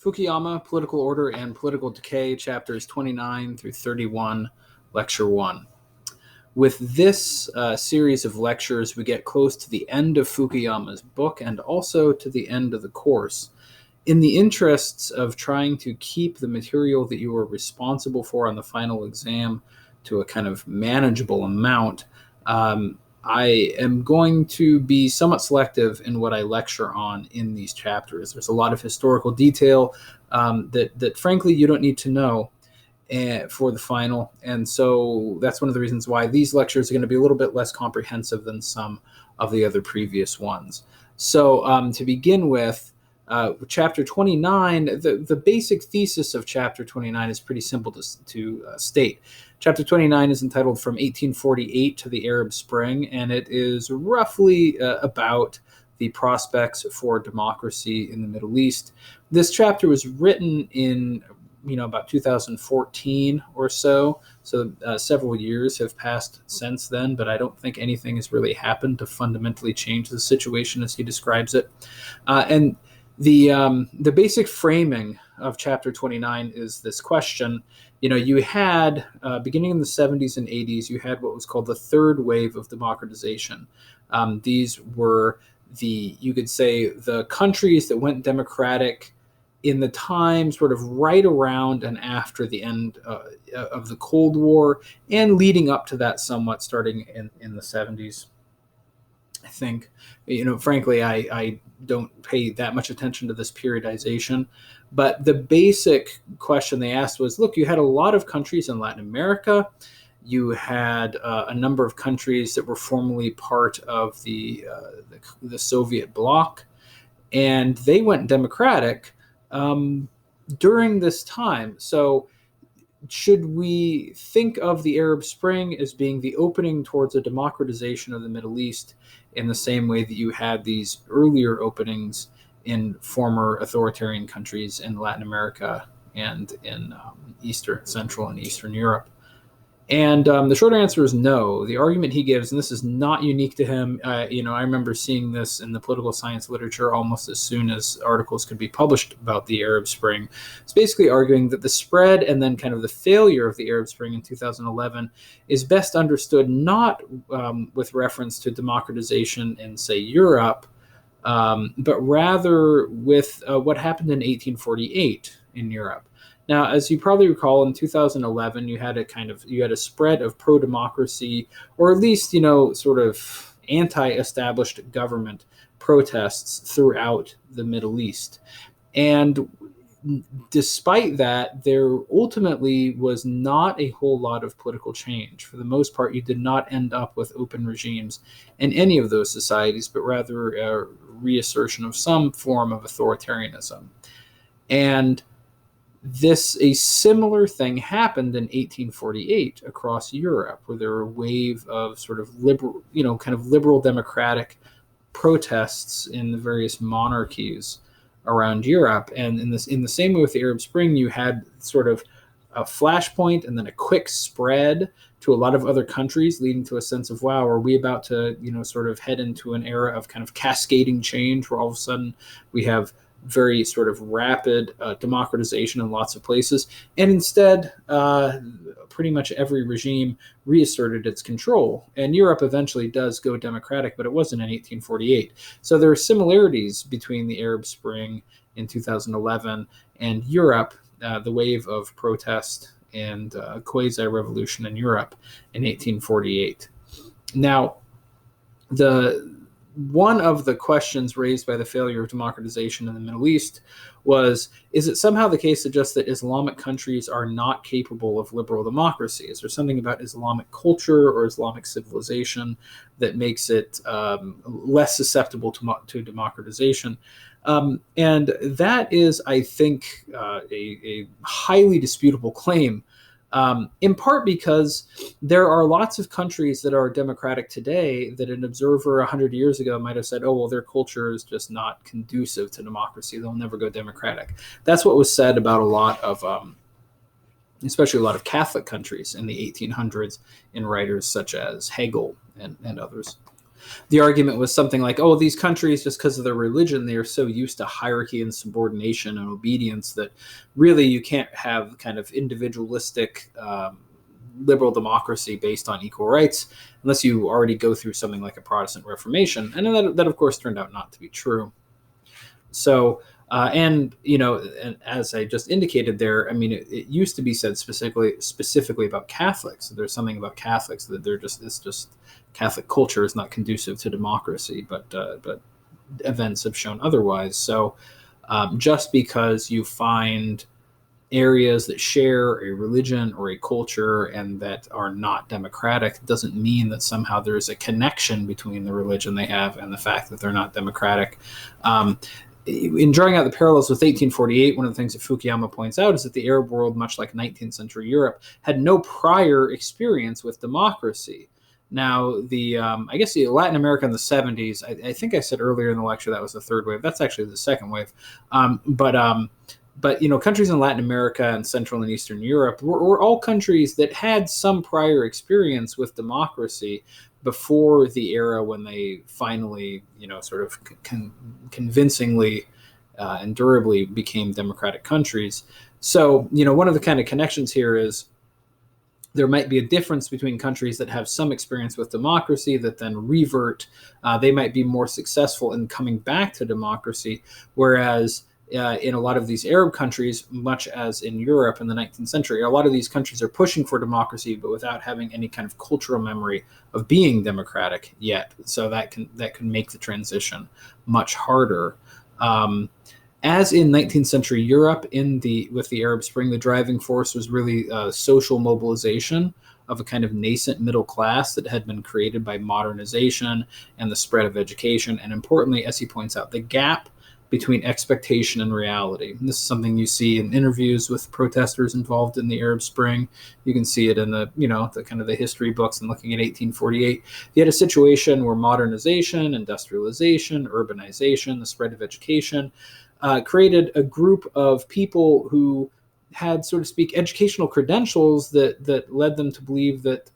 Fukuyama, Political Order and Political Decay, chapters 29 through 31, lecture 1. With this series of lectures, we get close to the end of Fukuyama's book and also to the end of the course. In the interests of trying to keep the material that you are responsible for on the final exam to a kind of manageable amount, I am going to be somewhat selective in what I lecture on in these chapters. There's a lot of historical detail that frankly you don't need to know for the final, and so that's one of the reasons why these lectures are going to be a little bit less comprehensive than some of the other previous ones. So to begin with, chapter 29, the basic thesis of chapter 29 is pretty simple to state. Chapter 29 is entitled From 1848 to the Arab Spring, and it is roughly about the prospects for democracy in the Middle East. This chapter was written in about 2014 or so. So several years have passed since then, but I don't think anything has really happened to fundamentally change the situation as he describes it. And the basic framing of chapter 29 is this question. You had, beginning in the 70s and 80s, you had what was called the third wave of democratization. These were you could say, the countries that went democratic in the time sort of right around and after the end of the Cold War and leading up to that somewhat starting in the 70s. I think, frankly, I don't pay that much attention to this periodization, but the basic question they asked was, look, you had a lot of countries in Latin America. You had a number of countries that were formerly part of the Soviet bloc, and they went democratic during this time. So should we think of the Arab Spring as being the opening towards a democratization of the Middle East in the same way that you had these earlier openings in former authoritarian countries in Latin America and in Central and Eastern Europe? And the short answer is no. The argument he gives, and this is not unique to him, I remember seeing this in the political science literature almost as soon as articles could be published about the Arab Spring. It's basically arguing that the spread and then kind of the failure of the Arab Spring in 2011 is best understood not with reference to democratization in, say, Europe, but rather with what happened in 1848 in Europe. Now, as you probably recall, in 2011, you had a spread of pro-democracy, or at least, sort of anti-established government protests throughout the Middle East. And despite that, there ultimately was not a whole lot of political change. For the most part, you did not end up with open regimes in any of those societies, but rather a reassertion of some form of authoritarianism. And a similar thing happened in 1848 across Europe, where there were a wave of sort of liberal democratic protests in the various monarchies around Europe. And in the same way with the Arab Spring, you had sort of a flashpoint and then a quick spread to a lot of other countries, leading to a sense of, wow, are we about to, sort of head into an era of kind of cascading change where all of a sudden we have very sort of rapid democratization in lots of places. And instead, pretty much every regime reasserted its control. And Europe eventually does go democratic, but it wasn't in 1848. So there are similarities between the Arab Spring in 2011 and Europe, the wave of protest and quasi-revolution in Europe in 1848. Now, one of the questions raised by the failure of democratization in the Middle East was, is it somehow the case that Islamic countries are not capable of liberal democracy? Is there something about Islamic culture or Islamic civilization that makes it less susceptible to democratization? And that is, I think, a highly disputable claim. In part because there are lots of countries that are democratic today that an observer 100 years ago might have said, oh, well, their culture is just not conducive to democracy. They'll never go democratic. That's what was said about a lot of, especially a lot of Catholic countries in the 1800s in writers such as Hegel and others. The argument was something like, oh, these countries, just because of their religion, they are so used to hierarchy and subordination and obedience that really you can't have kind of individualistic liberal democracy based on equal rights unless you already go through something like a Protestant Reformation. And that of course, turned out not to be true. So, and as I just indicated there, I mean, it used to be said specifically about Catholics. There's something about Catholics that it's just Catholic culture is not conducive to democracy, but events have shown otherwise. So, just because you find areas that share a religion or a culture and that are not democratic doesn't mean that somehow there's a connection between the religion they have and the fact that they're not democratic. In drawing out the parallels with 1848, one of the things that Fukuyama points out is that the Arab world, much like 19th century Europe, had no prior experience with democracy. Now, I guess the Latin America in the 70s, I think I said earlier in the lecture that was the third wave. That's actually the second wave. But countries in Latin America and Central and Eastern Europe were all countries that had some prior experience with democracy before the era when they finally, sort of convincingly and durably became democratic countries. So, one of the kind of connections here is there might be a difference between countries that have some experience with democracy that then revert. They might be more successful in coming back to democracy, whereas in a lot of these Arab countries, much as in Europe in the 19th century, a lot of these countries are pushing for democracy, but without having any kind of cultural memory of being democratic yet. So that can make the transition much harder. As in 19th century Europe, with the Arab Spring, the driving force was really social mobilization of a kind of nascent middle class that had been created by modernization and the spread of education. And importantly, as he points out, the gap between expectation and reality. And this is something you see in interviews with protesters involved in the Arab Spring. You can see it in the kind of the history books and looking at 1848. You had a situation where modernization, industrialization, urbanization, the spread of education created a group of people who had, so to speak, educational credentials that led them to believe that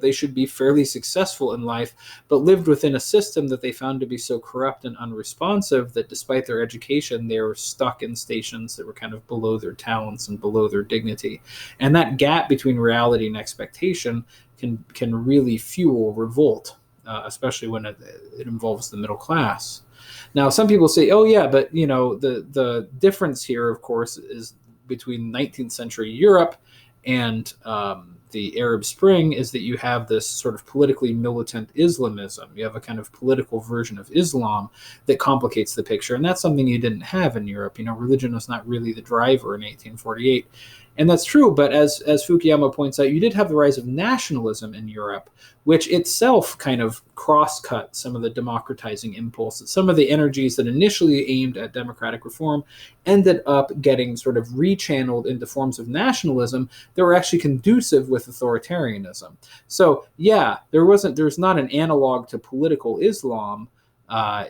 they should be fairly successful in life, but lived within a system that they found to be so corrupt and unresponsive that despite their education, they were stuck in stations that were kind of below their talents and below their dignity. And that gap between reality and expectation can really fuel revolt, especially when it involves the middle class. Now, some people say, oh yeah, but the difference here, of course, is between 19th century Europe and the Arab Spring is that you have this sort of politically militant Islamism. You have a kind of political version of Islam that complicates the picture. And that's something you didn't have in Europe. Religion was not really the driver in 1848. And that's true, but as Fukuyama points out, you did have the rise of nationalism in Europe, which itself kind of cross-cut some of the democratizing impulses. Some of the energies that initially aimed at democratic reform ended up getting sort of rechanneled into forms of nationalism that were actually conducive with authoritarianism. So yeah, there's not an analog to political Islam, a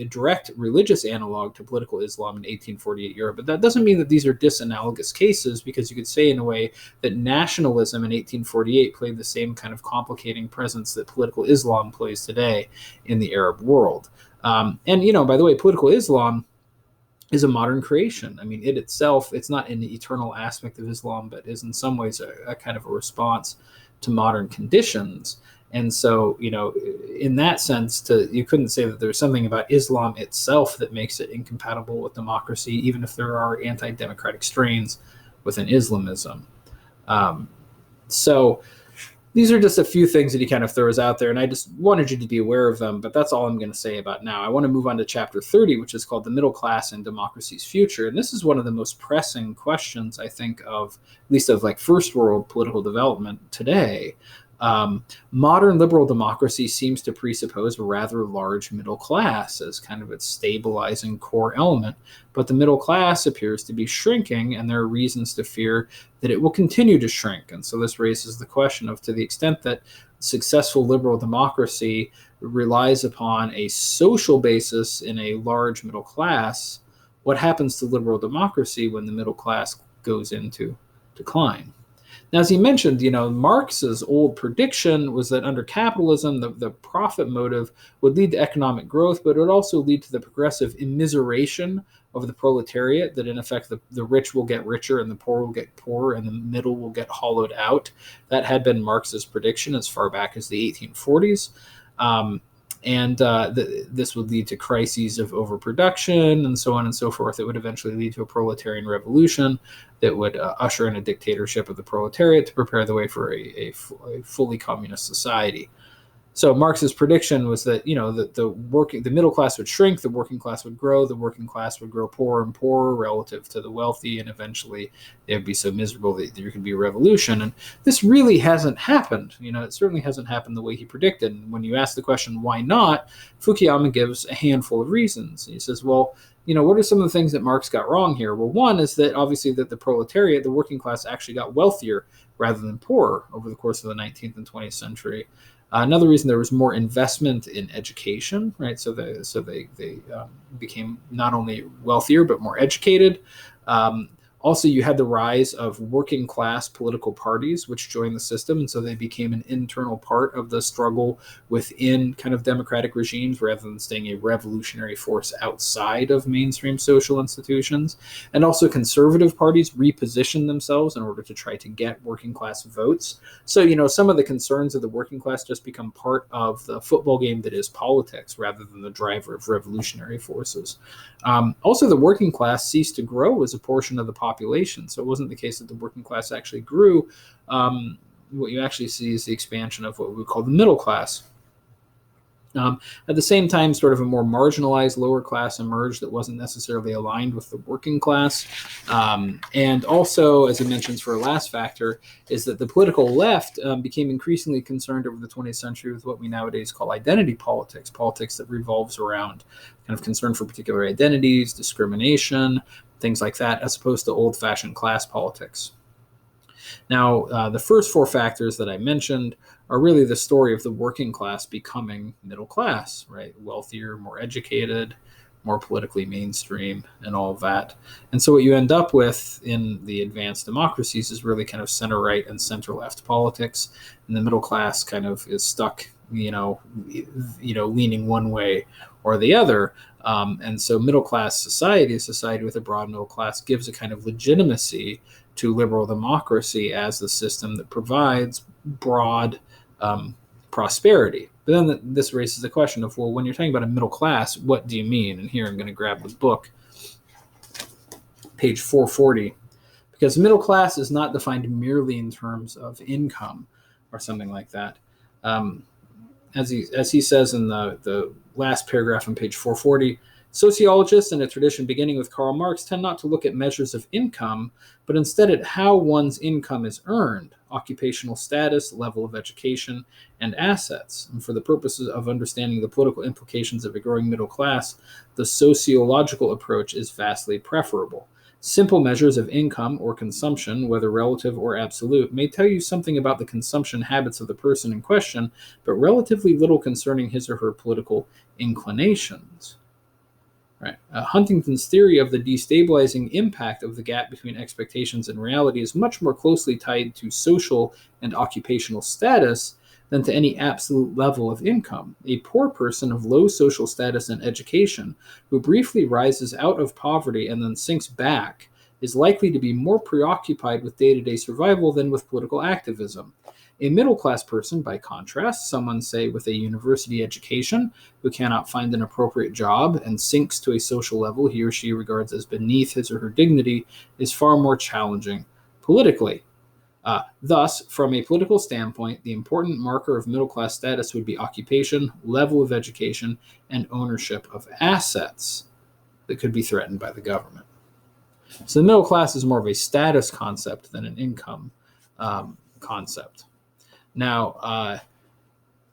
direct religious analog to political Islam in 1848 Europe. But that doesn't mean that these are disanalogous cases, because you could say in a way that nationalism in 1848 played the same kind of complicating presence that political Islam plays today in the Arab world. And by the way, political Islam is a modern creation. I mean, it itself, it's not an eternal aspect of Islam, but is in some ways a kind of a response to modern conditions. And so, in that sense, you couldn't say that there's something about Islam itself that makes it incompatible with democracy, even if there are anti-democratic strains within Islamism. So these are just a few things that he kind of throws out there, and I just wanted you to be aware of them, but that's all I'm going to say about now. I want to move on to chapter 30, which is called The Middle Class and Democracy's Future. And this is one of the most pressing questions, I think, at least of like first world political development today. Modern liberal democracy seems to presuppose a rather large middle class as kind of its stabilizing core element, but the middle class appears to be shrinking, and there are reasons to fear that it will continue to shrink. And so this raises the question of, to the extent that successful liberal democracy relies upon a social basis in a large middle class, what happens to liberal democracy when the middle class goes into decline? Now, as he mentioned, Marx's old prediction was that under capitalism, the profit motive would lead to economic growth, but it would also lead to the progressive immiseration of the proletariat, that in effect the rich will get richer and the poor will get poorer and the middle will get hollowed out. That had been Marx's prediction as far back as the 1840s. This would lead to crises of overproduction and so on and so forth. It would eventually lead to a proletarian revolution that would usher in a dictatorship of the proletariat to prepare the way for a fully communist society. So Marx's prediction was that the middle class would shrink, the working class would grow, the working class would grow poorer and poorer relative to the wealthy, and eventually they would be so miserable that there could be a revolution. And this really hasn't happened. It certainly hasn't happened the way he predicted. And when you ask the question why not, Fukuyama gives a handful of reasons. He says, well, what are some of the things that Marx got wrong here? Well, one is that obviously that the proletariat, the working class, actually got wealthier rather than poorer over the course of the 19th and 20th century. Another reason, there was more investment in education, right? So they became not only wealthier but more educated. Also, you had the rise of working class political parties, which joined the system, and so they became an internal part of the struggle within kind of democratic regimes rather than staying a revolutionary force outside of mainstream social institutions. And also, conservative parties repositioned themselves in order to try to get working class votes. So, some of the concerns of the working class just become part of the football game that is politics rather than the driver of revolutionary forces. Also, the working class ceased to grow as a portion of the population. So it wasn't the case that the working class actually grew. What you actually see is the expansion of what we call the middle class. At the same time, sort of a more marginalized lower class emerged that wasn't necessarily aligned with the working class. And also, as he mentions for a last factor, is that the political left became increasingly concerned over the 20th century with what we nowadays call identity politics, politics that revolves around kind of concern for particular identities, discrimination, things like that, as opposed to old-fashioned class politics. Now, the first four factors that I mentioned are really the story of the working class becoming middle class, right? Wealthier, more educated, more politically mainstream, and all of that. And so what you end up with in the advanced democracies is really kind of center-right and center-left politics, and the middle class kind of is stuck, leaning one way or the other. And so middle-class society, a society with a broad middle class, gives a kind of legitimacy to liberal democracy as the system that provides broad prosperity. But then this raises the question of, well, when you're talking about a middle class, what do you mean? And here I'm going to grab the book, page 440, because middle class is not defined merely in terms of income or something like that. As he says in the last paragraph on page 440, sociologists in a tradition beginning with Karl Marx tend not to look at measures of income, but instead at how one's income is earned, occupational status, level of education, and assets. And for the purposes of understanding the political implications of a growing middle class, the sociological approach is vastly preferable. Simple measures of income or consumption, whether relative or absolute, may tell you something about the consumption habits of the person in question, but relatively little concerning his or her political inclinations. Right. Huntington's theory of the destabilizing impact of the gap between expectations and reality is much more closely tied to social and occupational status than to any absolute level of income. A poor person of low social status and education who briefly rises out of poverty and then sinks back is likely to be more preoccupied with day-to-day survival than with political activism. A middle-class person, by contrast, someone, say, with a university education, who cannot find an appropriate job and sinks to a social level he or she regards as beneath his or her dignity, is far more challenging politically. Thus, from a political standpoint, the important marker of middle-class status would be occupation, level of education, and ownership of assets that could be threatened by the government. So the middle class is more of a status concept than an income concept. Now,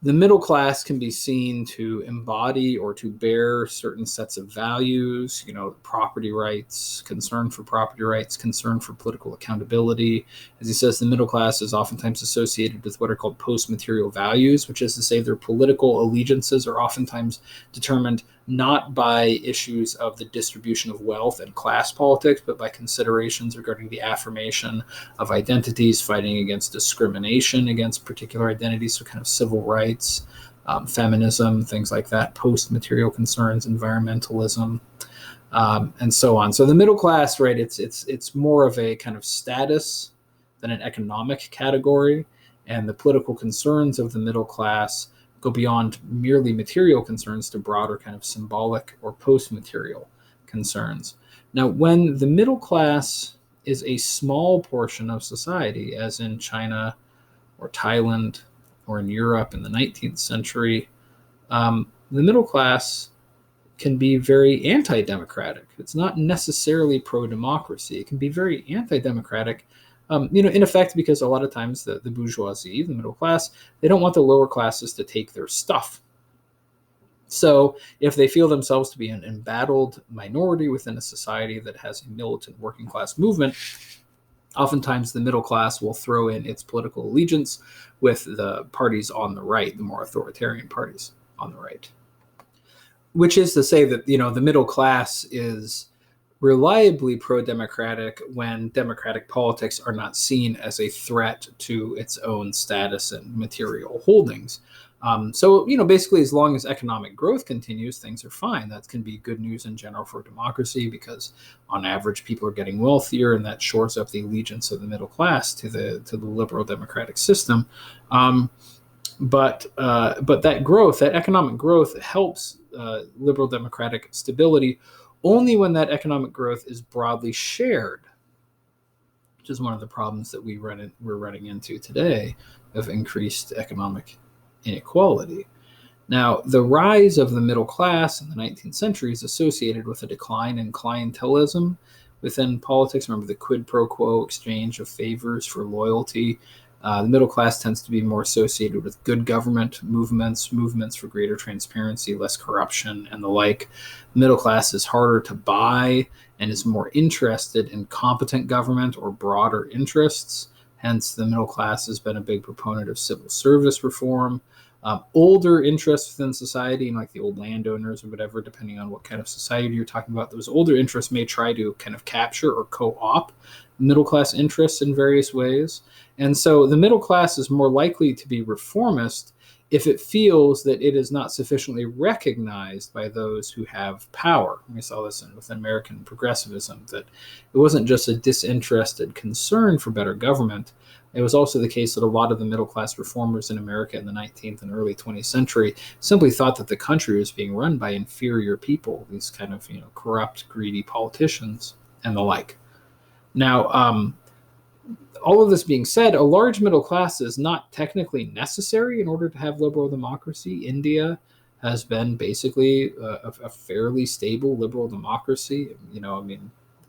the middle class can be seen to embody or to bear certain sets of values, property rights, concern for property rights, concern for political accountability. As he says, the middle class is oftentimes associated with what are called post-material values, which is to say their political allegiances are oftentimes determined not by issues of the distribution of wealth and class politics, but by considerations regarding the affirmation of identities, fighting against discrimination against particular identities, so kind of civil rights, feminism, things like that, post-material concerns, environmentalism, and so on. So the middle class, right? It's more of a kind of status than an economic category, and the political concerns of the middle class go beyond merely material concerns to broader kind of symbolic or post-material concerns. Now, when the middle class is a small portion of society, as in China or Thailand or in Europe in the 19th century, the middle class can be very anti-democratic. It's not necessarily pro-democracy. It can be very anti-democratic, in effect, because a lot of times the bourgeoisie, the middle class, they don't want the lower classes to take their stuff. So if they feel themselves to be an embattled minority within a society that has a militant working class movement, oftentimes the middle class will throw in its political allegiance with the parties on the right, the more authoritarian parties on the right. Which is to say that, the middle class is reliably pro-democratic when democratic politics are not seen as a threat to its own status and material holdings. So basically, as long as economic growth continues, things are fine. That can be good news in general for democracy because, on average, people are getting wealthier, and that shores up the allegiance of the middle class to the liberal democratic system. But that growth, that economic growth, helps liberal democratic stability only when that economic growth is broadly shared, which is one of the problems that we're running into today of increased economic inequality. Now, the rise of the middle class in the 19th century is associated with a decline in clientelism within politics. Remember the quid pro quo exchange of favors for loyalty. The middle class tends to be more associated with good government movements for greater transparency, less corruption, and the like. The middle class is harder to buy and is more interested in competent government or broader interests. Hence, the middle class has been a big proponent of civil service reform. Older interests within society, like the old landowners or whatever, depending on what kind of society you're talking about, those older interests may try to kind of capture or co-opt middle class interests in various ways. And so the middle class is more likely to be reformist if it feels that it is not sufficiently recognized by those who have power. We saw this with American progressivism, that it wasn't just a disinterested concern for better government. It was also the case that a lot of the middle class reformers in America in the 19th and early 20th century simply thought that the country was being run by inferior people, these kind of corrupt, greedy politicians and the like. Now, all of this being said, a large middle class is not technically necessary in order to have liberal democracy. India has been basically a fairly stable liberal democracy.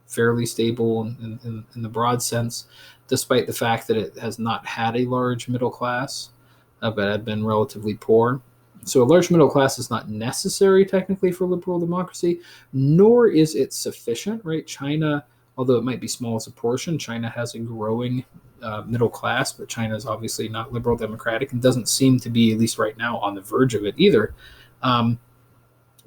Fairly stable in the broad sense, despite the fact that it has not had a large middle class, but had been relatively poor. So a large middle class is not necessary technically for liberal democracy, nor is it sufficient, right? China, although it might be small as a portion, China has a growing middle class, but China is obviously not liberal democratic and doesn't seem to be, at least right now, on the verge of it either.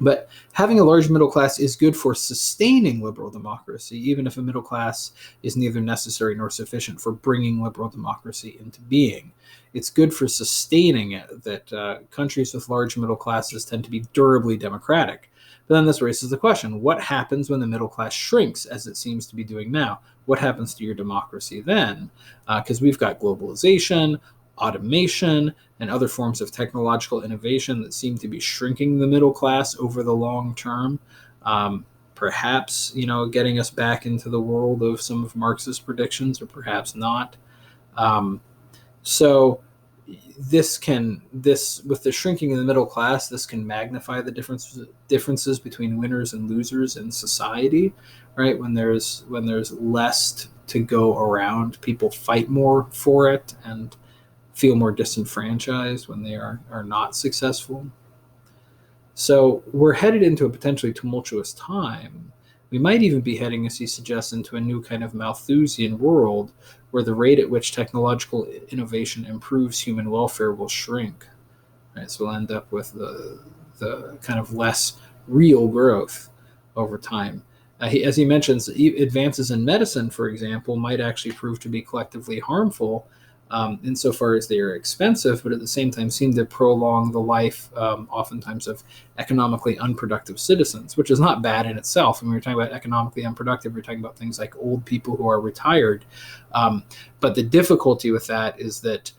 But having a large middle class is good for sustaining liberal democracy, even if a middle class is neither necessary nor sufficient for bringing liberal democracy into being. It's good for sustaining it, that countries with large middle classes tend to be durably democratic. But then this raises the question, what happens when the middle class shrinks, as it seems to be doing now? What happens to your democracy then? Because we've got globalization, automation, and other forms of technological innovation that seem to be shrinking the middle class over the long term. Perhaps, getting us back into the world of some of Marx's predictions, or perhaps not. So this with the shrinking of the middle class, this can magnify the differences between winners and losers in society, right? When there's less to go around, people fight more for it and feel more disenfranchised when they are not successful. So we're headed into a potentially tumultuous time. We might even be heading, as he suggests, into a new kind of Malthusian world where the rate at which technological innovation improves human welfare will shrink. Right? So we'll end up with the kind of less real growth over time. As he mentions, advances in medicine, for example, might actually prove to be collectively harmful insofar as they are expensive, but at the same time seem to prolong the life, oftentimes, of economically unproductive citizens, which is not bad in itself. When we're talking about economically unproductive, we're talking about things like old people who are retired. But the difficulty with that is that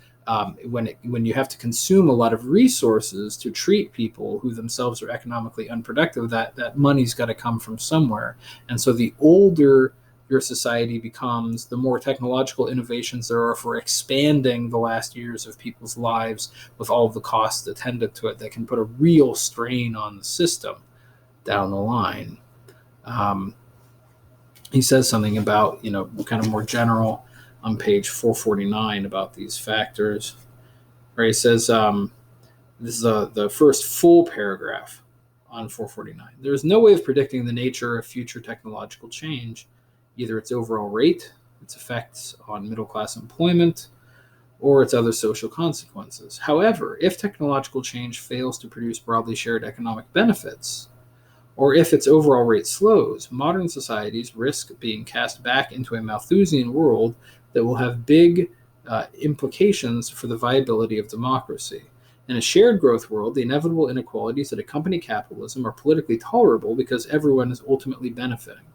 when you have to consume a lot of resources to treat people who themselves are economically unproductive, that money's got to come from somewhere. And so the older your society becomes, the more technological innovations there are for expanding the last years of people's lives with all of the costs attendant to it that can put a real strain on the system down the line. He says something about, kind of more general on page 449 about these factors, where he says, this is the first full paragraph on 449. There is no way of predicting the nature of future technological change, either its overall rate, its effects on middle-class employment, or its other social consequences. However, if technological change fails to produce broadly shared economic benefits, or if its overall rate slows, modern societies risk being cast back into a Malthusian world that will have big implications for the viability of democracy. In a shared growth world, the inevitable inequalities that accompany capitalism are politically tolerable because everyone is ultimately benefiting.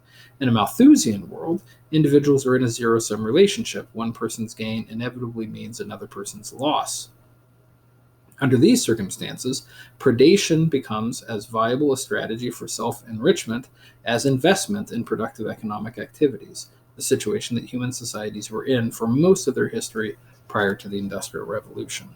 In a Malthusian world, individuals are in a zero-sum relationship. One person's gain inevitably means another person's loss. Under these circumstances, predation becomes as viable a strategy for self-enrichment as investment in productive economic activities, the situation that human societies were in for most of their history prior to the Industrial Revolution.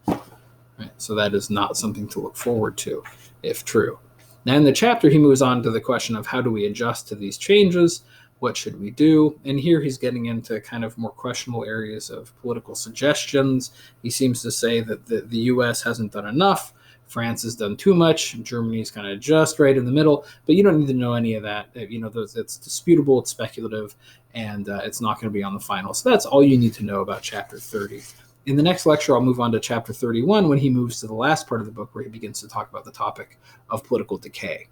Right, so that is not something to look forward to, if true. Now in the chapter, he moves on to the question of how do we adjust to these changes? What should we do? And here he's getting into kind of more questionable areas of political suggestions. He seems to say that the U.S. hasn't done enough. France has done too much. Germany's kind of just right in the middle. But you don't need to know any of that. It's disputable, it's speculative, and it's not going to be on the final. So that's all you need to know about Chapter 30. In the next lecture, I'll move on to Chapter 31 when he moves to the last part of the book where he begins to talk about the topic of political decay.